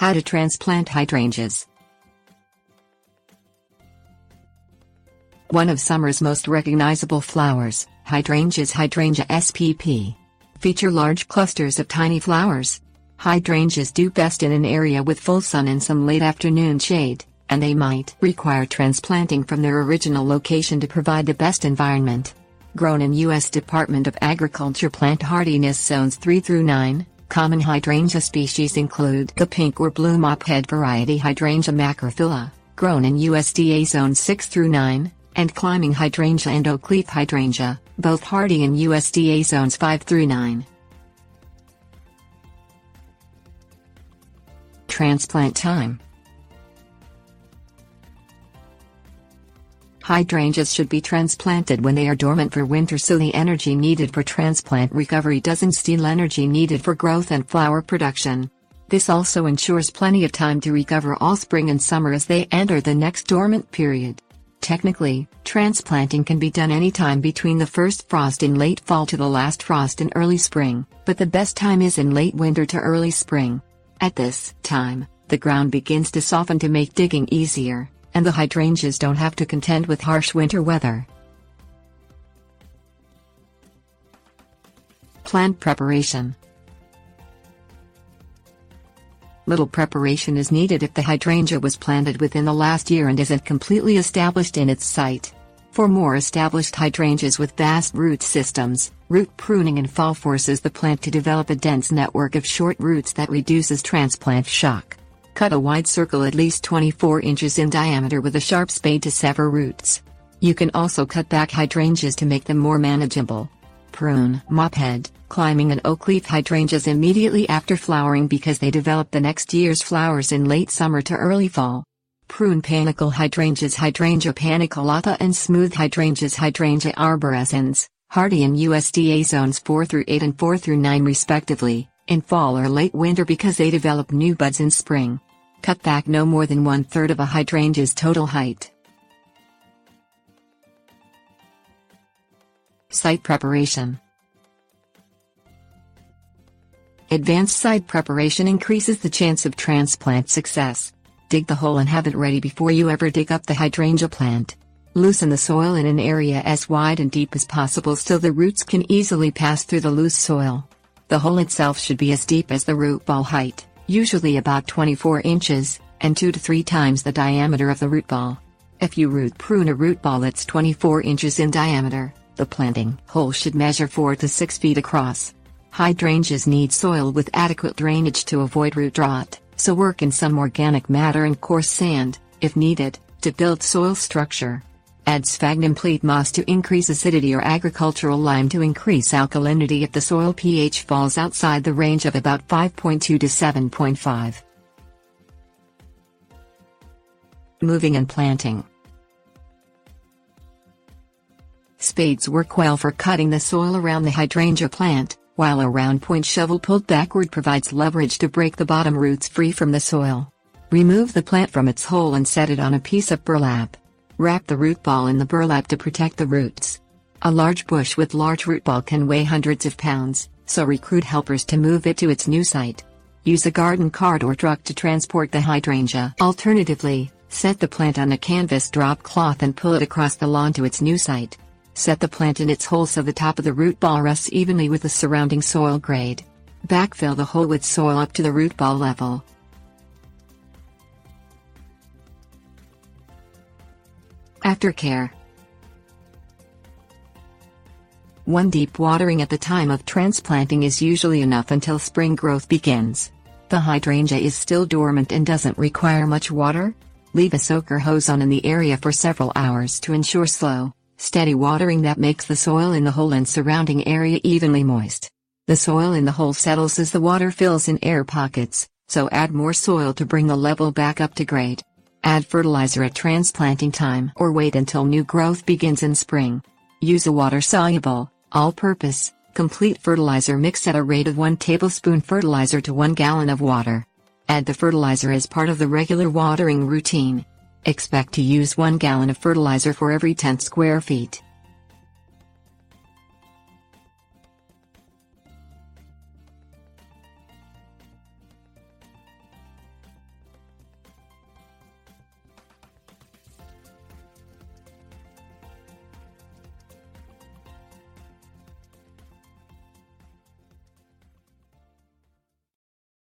How to transplant hydrangeas. One of summer's most recognizable flowers, hydrangeas Hydrangea spp. Feature large clusters of tiny flowers. Hydrangeas do best in an area with full sun and some late afternoon shade, and they might require transplanting from their original location to provide the best environment. Grown in U.S. Department of Agriculture plant hardiness zones 3 through 9, common hydrangea species include the pink or blue mophead variety Hydrangea macrophylla, grown in USDA zones 6 through 9, and climbing hydrangea and oak-leaf hydrangea, both hardy in USDA zones 5 through 9. Transplant time. Hydrangeas should be transplanted when they are dormant for winter so the energy needed for transplant recovery doesn't steal energy needed for growth and flower production. This also ensures plenty of time to recover all spring and summer as they enter the next dormant period. Technically, transplanting can be done anytime between the first frost in late fall to the last frost in early spring, but the best time is in late winter to early spring. At this time, the ground begins to soften to make digging easier, and the hydrangeas don't have to contend with harsh winter weather. Plant preparation. Little preparation is needed if the hydrangea was planted within the last year and isn't completely established in its site. For more established hydrangeas with vast root systems, root pruning in fall forces the plant to develop a dense network of short roots that reduces transplant shock. Cut a wide circle at least 24 inches in diameter with a sharp spade to sever roots. You can also cut back hydrangeas to make them more manageable. Prune mophead, climbing and oak-leaf hydrangeas immediately after flowering because they develop the next year's flowers in late summer to early fall. Prune panicle hydrangeas Hydrangea paniculata and smooth hydrangeas Hydrangea arborescens, hardy in USDA zones 4 through 8 and 4 through 9 respectively, in fall or late winter because they develop new buds in spring. Cut back no more than 1/3 of a hydrangea's total height. Site preparation. Advanced site preparation increases the chance of transplant success. Dig the hole and have it ready before you ever dig up the hydrangea plant. Loosen the soil in an area as wide and deep as possible so the roots can easily pass through the loose soil. The hole itself should be as deep as the root ball height, usually about 24 inches, and 2 to 3 times the diameter of the root ball. If you root prune a root ball that's 24 inches in diameter, the planting hole should measure 4 to 6 feet across. Hydrangeas need soil with adequate drainage to avoid root rot, so work in some organic matter and coarse sand, if needed, to build soil structure. Add sphagnum peat moss to increase acidity or agricultural lime to increase alkalinity if the soil pH falls outside the range of about 5.2 to 7.5. Moving and planting. Spades work well for cutting the soil around the hydrangea plant, while a round point shovel pulled backward provides leverage to break the bottom roots free from the soil. Remove the plant from its hole and set it on a piece of burlap. Wrap the root ball in the burlap to protect the roots. A large bush with large root ball can weigh hundreds of pounds, so recruit helpers to move it to its new site. Use a garden cart or truck to transport the hydrangea. Alternatively, set the plant on a canvas drop cloth and pull it across the lawn to its new site. Set the plant in its hole so the top of the root ball rests evenly with the surrounding soil grade. Backfill the hole with soil up to the root ball level. Aftercare. 1 deep watering at the time of transplanting is usually enough until spring growth begins. The hydrangea is still dormant and doesn't require much water. Leave a soaker hose on in the area for several hours to ensure slow, steady watering that makes the soil in the hole and surrounding area evenly moist. The soil in the hole settles as the water fills in air pockets, so add more soil to bring the level back up to grade. Add fertilizer at transplanting time or wait until new growth begins in spring. Use a water-soluble, all-purpose, complete fertilizer mix at a rate of 1 tablespoon fertilizer to 1 gallon of water. Add the fertilizer as part of the regular watering routine. Expect to use 1 gallon of fertilizer for every 10 square feet.